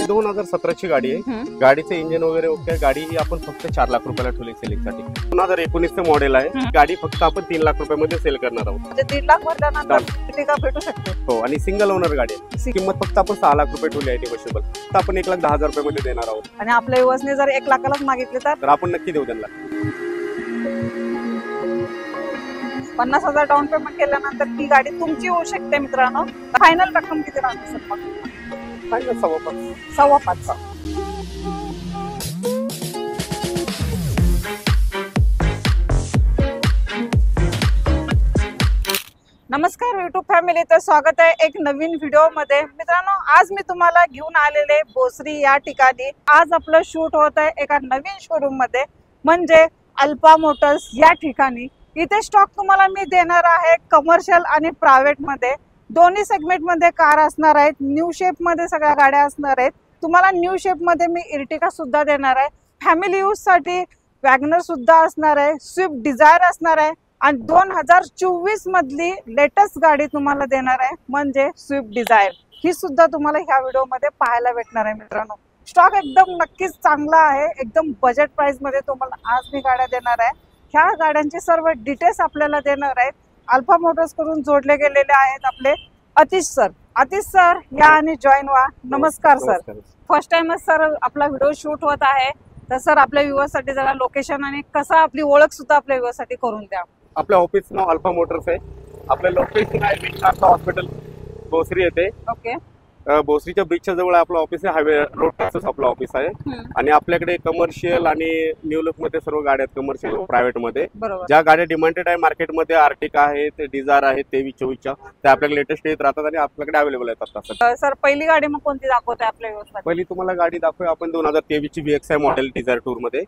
2017ची गाडी आहे. गाडीचं इंजिन वगैरे ओके. गाडी ही आपण फक्त 4 लाख रुपयाला ठेवली सेलिंगसाठी. 2019चं मॉडेल आहे. गाडी फक्त आपण 3 लाख रुपयामध्ये सेल करणार आहोत. म्हणजे 1.5 लाख भरल्यानंतर Ertiga भेटू शकते. हो, आणि सिंगल ओनर गाडी आहे. किंमत फक्त आपण 6 लाख रुपये ठेवली आहे निगोशिएबल. तर आपण 1,10,000 रुपयामध्ये देणार आहोत. आणि आपल्या युवसने जर 1 लाखालाच मागितले तर आपण नक्की देऊ त्यांना. 50,000 डाऊन पेमेंट केल्यानंतर ती गाडी तुमची होऊ शकते मित्रांनो. फायनल रक्कम किती राहते सर? फायनल 5.5. नमस्कार युट्यूब फॅमिली, तर स्वागत आहे एक नवीन व्हिडिओ मध्ये. मित्रांनो, आज मी तुम्हाला घेऊन आलेले भोसरी या ठिकाणी. आज आपलं शूट होत आहे एका नवीन शोरूम मध्ये, म्हणजे अल्फा मोटर्स या ठिकाणी. इथे स्टॉक तुम्हाला मी देणार आहे कमर्शियल आणि प्रायव्हेट मध्ये. दोन्ही सेगमेंट मध्ये कार असणार आहेत. न्यू शेप मध्ये सगळ्या गाड्या असणार आहेत. तुम्हाला न्यू शेप मध्ये मी Ertiga सुद्धा देणार आहे. फॅमिली यूज साठी वॅगनर सुद्धा असणार आहे. स्विफ्ट डिझायर असणार आहे. आणि 2024 मधली लेटेस्ट गाडी तुम्हाला देणार आहे, म्हणजे स्विफ्ट डिझायर. ही सुद्धा तुम्हाला ह्या व्हिडिओ मध्ये पाहायला भेटणार आहे मित्रांनो. स्टॉक एकदम नक्कीच चांगला आहे. एकदम बजेट प्राइस मध्ये तुम्हाला आज मी गाड्या देणार आहे. ह्या गाड्यांचे सर्व डिटेल्स आपल्याला देणार आहेत. अल्फा मोटर्स कडून जोडले गेलेले आहेत आपले अतिश सर. अतिश सर या आणि जॉईन व्हा. नमस्कार सर. फर्स्ट टाइमच सर आपला व्हिडिओ शूट होत आहे, तर सर आपल्या व्ह्युअर्स साठी जरा लोकेशन आणि कसं आपली ओळख सुद्धा आपल्या व्ह्युअर्स साठी करून द्या. आपल्या ऑफिस नाव अल्फा मोटर्स आहे. आपलं लोकेशन आहे विशाखा हॉस्पिटल भोसरी येथे. ओके. भोसरीच्या ब्रिजच्या जवळ आपलं ऑफिस आहे. हायवे रोड टचच आपलं ऑफिस आहे. आणि आपल्याकडे कमर्शियल आणि न्यू लुक मध्ये सर्व गाड्या आहेत. कमर्शियल प्रायव्हेट मध्ये ज्या गाड्या डिमांडेड आहे मार्केटमध्ये, Ertiga आहे, ते डिझायर आहे 23-24च्या, ते आपल्याकडे लेटेस्ट येत राहतात आणि आपल्याकडे अवेलेबल आहेत. सर पहिली गाडी मग कोणती दाखवते आपल्या व्यवस्था? पहिली तुम्हाला गाडी दाखवूया आपण 2023ची VXI मॉडेल डिझायर टूर मध्ये.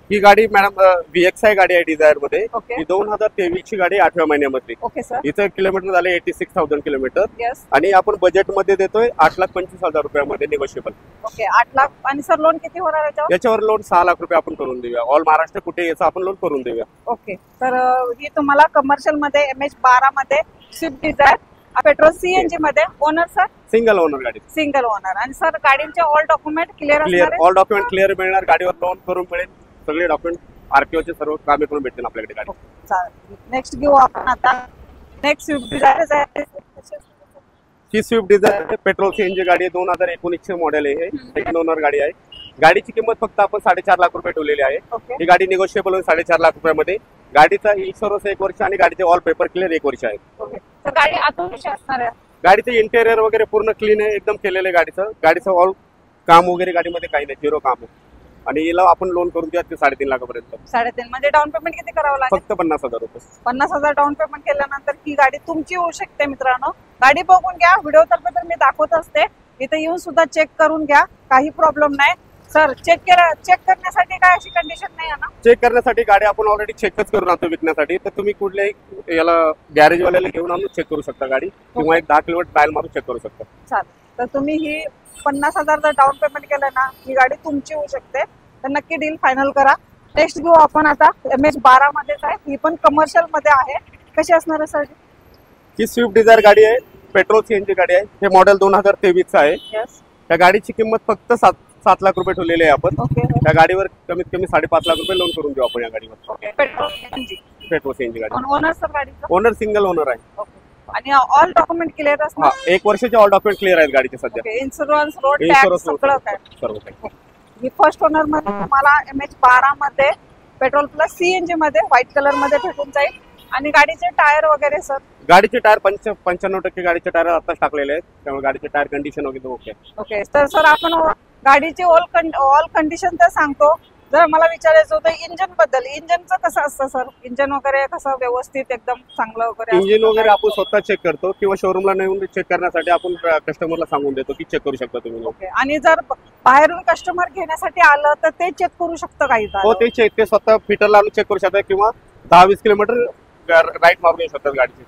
ही गाडी मॅडम VXI गाडी आहे डिझायर मध्ये. ही 2023ची गाडी 8व्या महिन्यामध्ये. Okay sir. इथं किलोमीटर झाले 86,000 किलोमीटर. यस. आणि आपण बजेट मध्ये देतोय 8,25,000 रुपयामध्ये निगोशिएबल. ओके. 8 लाख. आणि सर लोन किती होणार याच्यावर लोन 6 लाख रुपये आपण करून देऊया. ऑल महाराष्ट्र कुठे याचं आपण लोन करून देऊया. ओके. तर ही तुम्हाला कमर्शियल मध्ये MH12 मध्ये स्विफ्ट डिझायर पेट्रोल CNG मध्ये. Owner sir? सिंगल ओनर गाडी. Single owner. आणि सर गाडीचे ऑल डॉक्युमेंट क्लिअर असणार? ऑल डॉक्युमेंट क्लिअर मिळणार. गाडीवर लोन करून मिळेल. सगळे डॉक्युमेंट RTO चे सर्व कामे करून भेटतील आपल्याकडे गाडी. चालेल. नेक्स्ट घेऊ आपण आता. नेक्स्ट स्विफ्ट डिझायर आहे. ही स्विफ्ट डिझायर पेट्रोल CNG गाडी आहे. 2019चे मॉडेल आहे. सेकंड ओनर गाडी आहे. गाडीची किंमत फक्त आपण 4.5 लाख रुपये ठेवलेली आहे. ही गाडी निगोशिएबल होईल 4.5 लाख रुपयामध्ये. गाडीचा इन्शुरन्स 1 वर्ष आणि गाडीचे ऑल पेपर क्लिअर 1 वर्ष आहे. गाडी आतून कशी असणार आहे? गाडीचं इंटेरियर वगैरे पूर्ण क्लीन आहे, एकदम केलेलं आहे. गाडीचं ऑल काम वगैरे गाडीमध्ये काही नाही, 0 काम आहे. आणि याला आपण लोन करून द्या 3.5 लाखापर्यंत. 3.5 म्हणजे डाऊन पेमेंट किती करावं लागेल? फक्त 50,000 रुपये. 50,000 डाऊन पेमेंट केल्यानंतर ही गाडी तुमची होऊ शकते मित्रांनो. गाडी बघून घ्या. व्हिडिओ तर्फे तर मी दाखवत असते. इथे येऊन सुद्धा चेक करून घ्या, काही प्रॉब्लेम नाही. सर चेक करण्यासाठी काय अशी कंडिशन नाही आहे ना? चेक करण्यासाठी गाडी आपण ऑलरेडी चेकच करून आणतो विकण्यासाठी. तर तुम्ही कुठल्याही याला गॅरेज वाल्याला घेऊन आणून चेक करू शकता गाडी, किंवा एक 10 किलोमीटर ट्रायल मारून चेक करू शकता. चालेल. तर तुम्ही ही 50,000 जर डाऊन पेमेंट केलं ना, ही गाडी तुमची होऊ शकते. तर नक्की डील फायनल करा. नेक्स्ट घेऊ आपण आता. MH12 मध्येच आहे. ही पण कमर्शियल मध्ये आहे. कशी असणार आहे सर? ही स्विफ्ट डिझायर गाडी आहे. पेट्रोल CNG गाडी आहे. हे मॉडेल 2023चं आहे. त्या गाडीची किंमत फक्त 7 लाख रुपये ठेवलेली आहे आपण. त्या गाडीवर कमीत कमी 5.5 लाख रुपये लोन करून देऊ आपण या गाडीवर. पेट्रोल CNG गाडी. ओनर सर गाडीचा? ओनर सिंगल ओनर आहे. आणि ऑल डॉक्युमेंट क्लिअर असणार? 1 वर्षाचे ऑल डॉक्युमेंट क्लिअर आहेत गाडीचे सध्या. इन्शुरन्स, रोड टॅक्स सगळं काय? सर्व काही. ही फर्स्ट ओनर मध्ये तुम्हाला MH12 मध्ये पेट्रोल प्लस CNG मध्ये व्हाईट कलर मध्ये भेटून जाईल. आणि गाडीचे टायर वगैरे सर? गाडीचे टायर 95% गाडीचे टायर आताच टाकलेले आहेत, त्यामुळे गाडीचे टायर कंडिशन वगैरे ओके. ओके. तर सर आपण गाडीची ऑल कंडिशन तर सांगतो. जर मला विचारायचं होतं इंजन बद्दल. इंजनचं कसं असतं सर? इंजन वगैरे कसं व्यवस्थित एकदम चांगलं वगैरे? इंजिन वगैरे आपण स्वतः चेक करतो, किंवा शोरूमला नेऊन चेक करण्यासाठी आपण कस्टमरला सांगून देतो की चेक करू शकता तुम्ही. ओके. आणि जर बाहेरून कस्टमर घेण्यासाठी आलं तर ते चेक करू शकतं काही? हो, ते चेक ते स्वतः फिटरला आणून चेक करू शकतात, किंवा 10-20 किलोमीटर राईट मारून येऊ शकतात गाडीचे.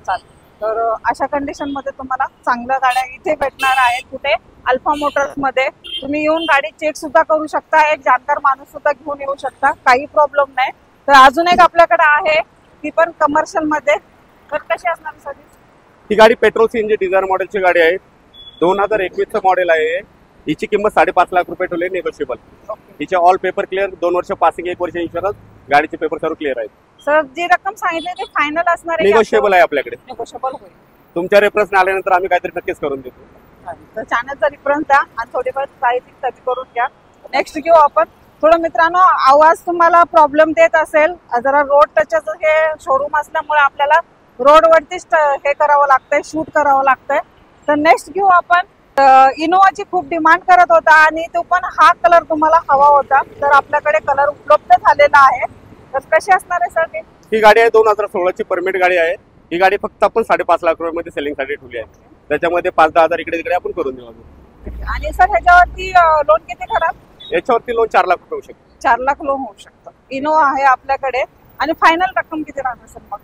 चालेल. तर अशा कंडिशन मध्ये तुम्हाला चांगल्या गाड्या इथे भेटणार आहेत. कुठे? अल्फा मोटर्स मध्ये. तुम्ही येऊन गाडी चेक सुद्धा करू शकता. एक जाणकार माणूस सुद्धा घेऊन येऊ शकता, काही प्रॉब्लेम नाही. तर अजून एक आपल्याकडे आहे, ती पण कमर्शियल मध्ये. तर कशी असणार सर? ही गाडी पेट्रोल CNG डिझायर मॉडेलची गाडी आहे. 2021चं मॉडेल आहे. हिची किंमत 5.5 लाख रुपये ठेवली, निगोशिएबल. हिचे ऑल पेपर क्लिअर, 2 वर्ष पासिंग, 1 वर्ष इन्शुरन्स, गाडीचे पेपर सर्व क्लिअर आहेत. सर जी रक्कम सांगितली ती फायनल असणार आहे? निगोशिएबल आहे आपल्याकडे. निगोशिएबल होईल. तुमच्या रेफरन्स आल्यानंतर आम्ही काहीतरी नक्कीच करून देतो. तर चॅनलचा रेफरन्स द्या आणि थोडीफार प्राइसिंग कमी करून घ्या. नेक्स्ट घेऊ आपण. थोडं मित्रांनो आवाज तुम्हाला प्रॉब्लेम देत असेल, जरा रोड टचच हे शोरूम असल्यामुळे आपल्याला रोडवरतीच हे करावं लागतंय, शूट करावं लागतंय. तर नेक्स्ट घेऊ आपण. इनोवाची खूप डिमांड करत होता आणि तो पण हा कलर तुम्हाला हवा होता, तर आपल्याकडे कलर उपलब्ध झालेला आहे. तर कशी असणार आहे सर? ही गाडी आहे 2016 ची परमिट गाडी आहे. ही गाडी फक्त आपण 5.5 लाख रुपयामध्ये सेलिंग साठी ठेवली आहे. त्याच्यामध्ये 5-10 हजार इकडे तिकडे आपण करून देऊ. आणि सर ह्याच्यावरती लोन किती खराब? याच्यावरती लोन 4 लाख रुपये होऊ शकतो. 4 लाख लोन होऊ शकतं. इनोवा आहे आपल्याकडे. आणि फायनल रक्कम किती राहणार सर मग?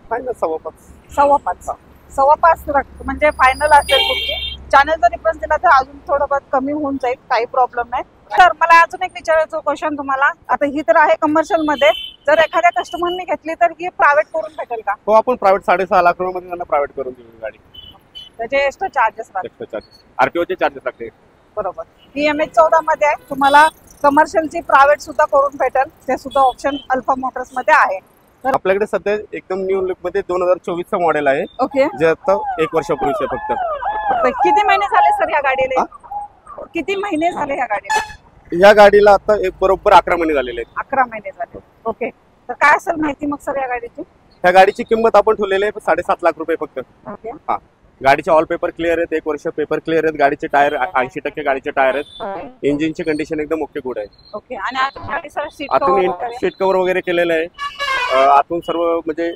फायनल 5.5. 5.5 रक्कम म्हणजे फायनल असेल तुमची. चॅनलचा रेफरन्स दिला तर अजून थोडं बहुत कमी होऊन जाईल, काही प्रॉब्लेम नाही. तर मला अजून एक विचारायचं क्वेश्चन तुम्हाला. आता ही तर आहे कमर्शियल मध्ये, जर एखाद्या कस्टमरने घेतली तर ही प्रायव्हेट करून भेटेल का? हो, आपण प्रायव्हेट 6.5 लाख रुपये मध्ये त्यांना प्रायव्हेट करून देऊ गाडी. त्याचे एक्स्ट्रा चार्जेस लागतात. एक्स्ट्रा चार्जेस, आरटीओचे चार्जेस लागते. बरोबर. ही MH14 मध्ये आहे. तुम्हाला कमर्शियलची प्रायव्हेट सुद्धा करून भेटेल, ते सुद्धा ऑप्शन अल्फा मोटर्स मध्ये आहे. तर आपल्याकडे सध्या एकदम न्यू लुक मध्ये 2024 चा मॉडेल आहे. ओके. जे आता 1 वर्षापूर्वीचे फक्त. किती महिने झाले सर ह्या गाडीला? किती महिने झाले ह्या गाडीला? या गाडीला आता बरोबर 11 महिने झालेले आहेत. 11 महिने झाले. ओके. तर काय असेल माहिती मग सर या गाडीची? ह्या गाडीची किंमत आपण ठेवलेली आहे 7.5 लाख रुपये फक्त. ओके. हा, गाडीचे ऑल पेपर क्लिअर आहेत, 1 वर्ष पेपर क्लिअर आहेत, गाडीचे टायर 80% गाडीचे टायर आहेत, इंजिनची कंडिशन एकदम ओके गुड आहे. ओके. आणि आतून गाडी सर सीट आतून सीट कव्हर वगैरे केलेलं आहे, आतून सर्व म्हणजे.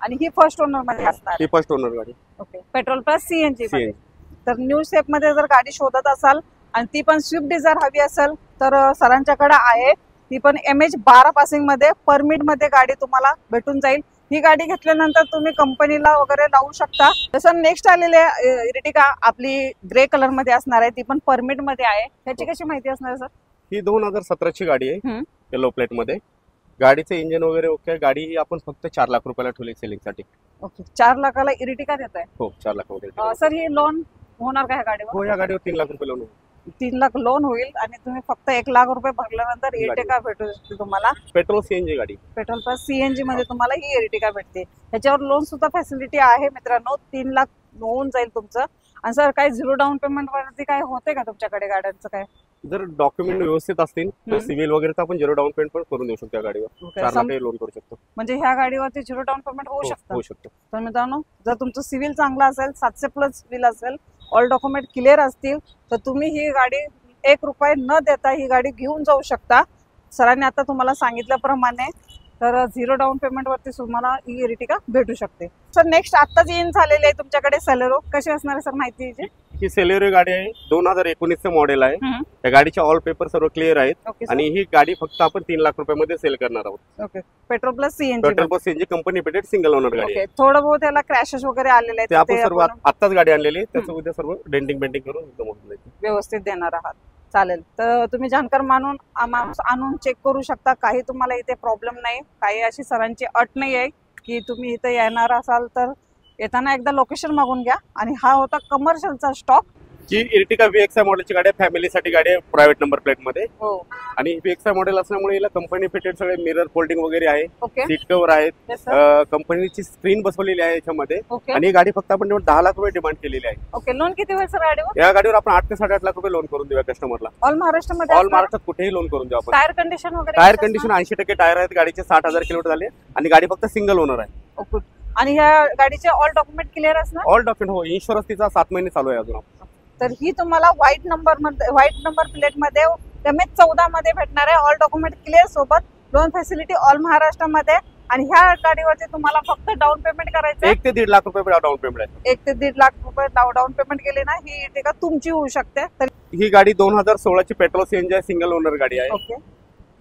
आणि ही फर्स्ट ओनर मध्ये असणार? ही फर्स्ट ओनर गाडी. ओके. Petrol plus CNG. तर न्यू शेप मध्ये जर गाडी शोधत असाल आणि ती पण स्विफ्ट डिझायर हवी असेल तर सरांच्याकडे आहे. ती पण MH12 पासिंग मध्ये परमिट मध्ये गाडी तुम्हाला भेटून जाईल. ही गाडी घेतल्यानंतर तुम्ही कंपनीला वगैरे लावू शकता. जसं नेक्स्ट आलेले इर्टिगा आपली ग्रे कलर मध्ये असणार आहे, ती पण परमिट मध्ये आहे. त्याची कशी माहिती असणार सर? ही 2017 ची गाडी आहे, येलो प्लेट मध्ये. गाडीचे इंजिन वगैरे ओके. गाडी ही आपण फक्त 4 लाख रुपयाला ठेवली सेलिंग साठी. ओके. 4 लाखाला इर्टिगा देत आहे? हो, 4 लाख वगैरे. सर ही लोन होणार का ह्या गाडीवर? हो, या गाडीवर 3 लाख रुपये लोन. 3 लाख लोन होईल आणि तुम्ही फक्त 1 लाख रुपये भरल्यानंतर इर्टिगा भेटू शकते तुम्हाला. पेट्रोल सीएनजी गाडी. पेट्रोल प्लस सीएनजी मध्ये तुम्हाला ही इर्टिगा भेटते. ह्याच्यावर लोन सुद्धा फॅसिलिटी आहे मित्रांनो. 3 लाख होऊन जाईल तुमचं. आणि सर काही 0 डाऊन पेमेंट वरती काय होते का तुमच्याकडे गाड्यांचं? काय जर डॉक्युमेंट व्यवस्थित असतील तर सिव्हिल वगैरे तर आपण 0 डाऊन पेमेंट पण करून देऊ शकतो या गाडीवर. 4 लाख लोन करू शकतो. म्हणजे ह्या गाडीवरती 0 डाऊन पेमेंट होऊ शकतं. तर मित्रांनो जर तुमचं सिव्हिल चांगलं असेल, 700 प्लस सिव्हिल असेल, ऑल डॉक्युमेंट क्लिअर असतील, तर तुम्ही ही गाडी 1 रुपये न देता ही गाडी घेऊन जाऊ शकता. सरांनी आता तुम्हाला सांगितल्याप्रमाणे तर 0 डाऊन पेमेंट वरती तुम्हाला ही इर्टिगा भेटू शकते. सर नेक्स्ट आताच इन झालेले आहे तुमच्याकडे सेलेरो, कशी असणार आहे सर माहिती? ही सेलेरो गाडी आहे, 2019 मॉडेल आहे. या गाडीचे ऑल पेपर सर्व क्लिअर आहेत आणि ही गाडी फक्त आपण 3 लाख रुपयामध्ये सेल करणार आहोत. Okay. Petrol plus CNG. Petrol plus CNG company fitted single owner गाडी आहे. थोडं बहुत याला क्रॅशेस वगैरे आलेले आहेत, ते आपण सर्व आत्ताच गाडी आणलेली, त्याचं उद्या सर्व डेंटिंग पेंटिंग करून एकदम व्यवस्थित देणार आहात. चालेल. तर तुम्ही जाणकार माणूस आणून चेक करू शकता. काही तुम्हाला इथे प्रॉब्लेम नाही, काही अशी सरांची अट नाही आहे की तुम्ही इथे येणार असाल तर येताना एकदा लोकेशन मागून घ्या. आणि हा होता कमर्शियलचा स्टॉक. ही इर्टिगा VXI मॉडेलची गाडी आहे, फॅमिलीसाठी गाडी आहे, प्रायव्हेट नंबर प्लेट मध्ये. हो. आणि VXI मॉडेल असल्यामुळे याला कंपनी फिटेड सगळे मिरर फोल्डिंग वगैरे आहे, ओके. सीट कव्हर आहेत, कंपनीची स्क्रीन बसवलेली आहे याच्यामध्ये. ओके. आणि ही गाडी फक्त आपण 10 लाख रुपये डिमांड केलेली आहे. ओके. लोन किती होईल सर गाडीवर? या गाडीवर आपण 8 ते 8.5 लाख रुपये लोन करून देऊया कस्टमरला. ऑल महाराष्ट्रामध्ये? ऑल महाराष्ट्रात कुठेही लोन करून देऊ आपण. टायर कंडिशन वगैरे? टायर कंडिशन 80% टायर आहेत, गाडीचे 60,000 किलोमीटर झाले आणि गाडी फक्त सिंगल ओनर आहे. ओके. आणि ह्या गाडीचे ऑल डॉक्युमेंट क्लिअर असणार? ऑल डॉक्युमेंट हो, इन्शुरन्स तिचा 7 महिने चालू आहे अजून. तर ही तुम्हाला व्हाईट नंबर प्लेट मध्ये MH14 मध्ये भेटणार आहे, ऑल डॉक्युमेंट क्लिअर सोबत. लोन फॅसिलिटी ऑल महाराष्ट्रामध्ये. आणि ह्या गाडीवरती तुम्हाला फक्त डाऊन पेमेंट करायचं 1 ते 1.5 लाख रुपये डाऊन पेमेंट आहे. 1 ते 1.5 लाख रुपये डाऊन पेमेंट केली ना, ही इर्टिगा तुमची होऊ शकते. तर ही गाडी 2016 ची पेट्रोल सीएनजी आहे, सिंगल ओनर गाडी आहे. ओके.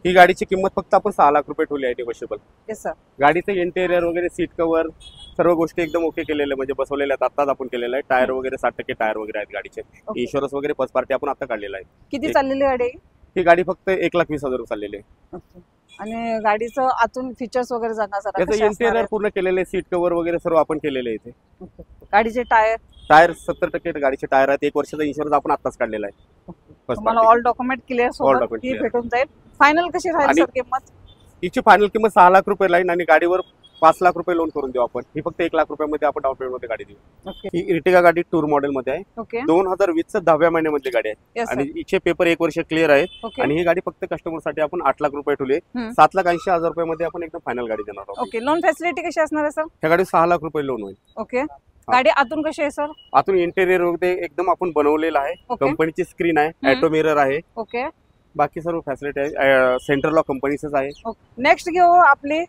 ही गाडीची किंमत फक्त आपण 6 लाख रुपये ठेवली आहे, निगोशिएबल. Yes sir. गाडीचे इंटेरियर वगैरे, सीट कव्हर सर्व गोष्टी एकदम ओके केलेल्या म्हणजे बसवलेल्या आहेत, आताच आपण केलेलं आहे. टायर वगैरे 60% टायर वगैरे आहेत गाडीचे. इन्शुरन्स वगैरे फर्स्ट पार्टी आपण आता काढलेला आहे. किती चाललेली गाडी? ही गाडी फक्त 1,20,000 चाललेली आहे. आणि गाडीचं आतून फीचर्स वगैरे सांगा जरा, याचं कसे असणार इंटेरियर आहेत? पूर्ण केलेले, सीट कव्हर वगैरे सर्व आपण केलेले आहे इथे. गाडीचे टायर टायर 70% गाडीचे टायर आहेत. 1 वर्षाचा इन्शुरन्स आपण आताच काढलेला आहे. तुम्हाला ऑल डॉक्युमेंट क्लिअर सोबत document ही clear. भेटून जाईल. फायनल कशी राहील आणि- सर किंमत? हिची फायनल किंमत 6 लाख रुपये लाईन आणि गाडीवर 5 लाख रुपये लोन करून देऊ आपण. ही फक्त 1 लाख रुपयामध्ये आपण डाऊन पेमेंट मध्ये गाडी देऊ. ओके ही इर्टिगा गाडी टूर मॉडेल मध्ये आहे. ओके 2020 चं 10व्या महिन्यामधली गाडी आहे येस आणि हिचे पेपर 1 वर्ष क्लिअर आहेत. ओके आणि ही गाडी फक्त कस्टमर साठी आपण 8 लाख रुपये ठेवले. हम्म. 7,80,000 रुपयामध्ये आपण एकदम फायनल गाडी देणार आहोत. ओके लोन फॅसिलिटी कशी असणार आहे सर? ह्या गाडी 6 लाख रुपये लोन होईल. ओके गाडी आतून कशी आहे सर? आतून इंटेरियर वगैरे एकदम आपण बनवलेलं आहे. ओके कंपनीची स्क्रीन आहे, हम्म. ऑटो मिरर आहे, ओके बाकी सर्व फॅसिलिटी आहे. सेंट्रल लॉक कंपनीचंच आहे. नेक्स्ट घेऊ आपली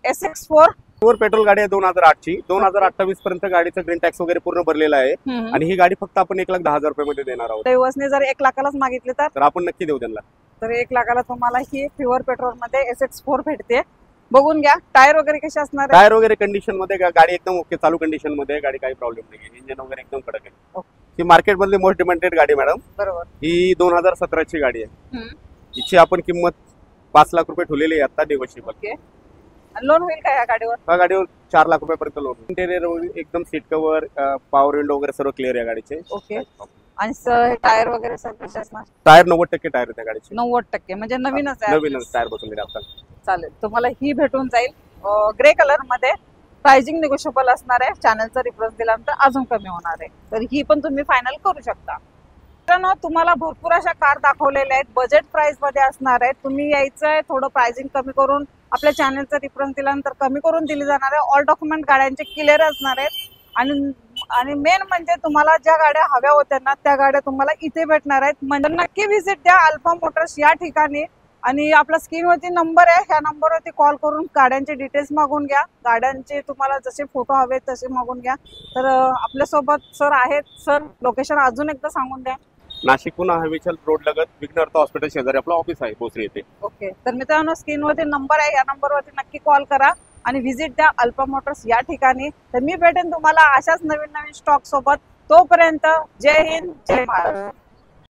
SX4. प्युअर पेट्रोल गाडी आहे 2008 ची. 2028 पर्यंत गाडीचं ग्रीन टॅक्स वगैरे पूर्ण भरलेला आहे. आणि ही गाडी फक्त आपण 1,10,000 रुपयामध्ये देणार आहोत. दैवसने जर 1 लाखालाच मागितले तर आपण नक्की देऊ त्यांना. तर 1 लाखाला तुम्हाला ही प्युअर पेट्रोल मध्ये SX4 भेटते. बघून घ्या. टायर वगैरे कसे असणार आहे? टायर वगैरे कंडिशन मध्ये गाडी एकदम ओके, चालू कंडिशन मध्ये आहे. गाडी काही प्रॉब्लेम नाही. इंजिन वगैरे एकदम कडक आहे. ही मार्केट मधली मोस्ट डिमांडेड गाडी मॅडम. बरोबर. ही 2017 ची गाडी आहे. हम्म. हिची आपण किंमत 5 लाख रुपये ठेवलेली आहे आता निगोशिएबल. ओके लोन होईल का या गाडीवर? या गाडीवर 4 लाख रुपयापर्यंत लोन. इंटेरियर एकदम सीट कव्हर, पॉवर विंडो वगैरे सर्व क्लिअर आहे गाडीचे. ओके आणि सर टायर वगैरे सर कसे असणार? टायर 90% टायर आहे त्या गाडीचे. 90% म्हणजे नवीनच आहे. नवीनच टायर बसवलेले आता. चालेल तुम्हाला ही भेटून जाईल ग्रे कलर मध्ये. प्राइसिंग निगोशिएबल असणार आहे. चॅनलचा रेफरन्स दिल्यानंतर अजून कमी होणार आहे. तर ही पण तुम्ही फायनल करू शकता. मित्रांनो तुम्हाला भरपूर अशा कार दाखवलेल्या आहेत, बजेट प्राइस मध्ये असणार आहेत. तुम्ही यायचं आहे, थोडं प्राइसिंग कमी करून आपल्या चॅनलचा रेफरन्स दिल्यानंतर कमी करून दिली जाणार आहे. ऑल डॉक्युमेंट गाड्यांचे क्लिअर असणार आहेत. आणि मेन म्हणजे तुम्हाला ज्या गाड्या हव्या होत्या ना त्या गाड्या तुम्हाला इथे भेटणार आहेत. म्हणजे नक्की व्हिजिट द्या अल्फा मोटर्स या ठिकाणी. आणि आपला स्क्रीनवरती नंबर आहे, ह्या नंबरवरती कॉल करून गाड्यांचे डिटेल्स मागून घ्या. गाड्यांचे तुम्हाला जसे फोटो हवे तसे मागून घ्या. तर आपल्यासोबत सर आहेत. सर लोकेशन अजून एकदा सांगून द्या. नाशिकहून हवेचल रोड लगत विघ्नहर्ता हॉस्पिटल शेजारी आपलं ऑफिस आहे भोसरी येथे. ओके तर मित्रांनो स्क्रीनवरती नंबर आहे, या नंबरवरती नक्की कॉल करा आणि व्हिजिट द्या अल्फा मोटर्स या ठिकाणी. तर मी भेटेन तुम्हाला अशाच नवीन नवीन स्टॉक सोबत. तोपर्यंत जय हिंद, जय महाराष्ट्र.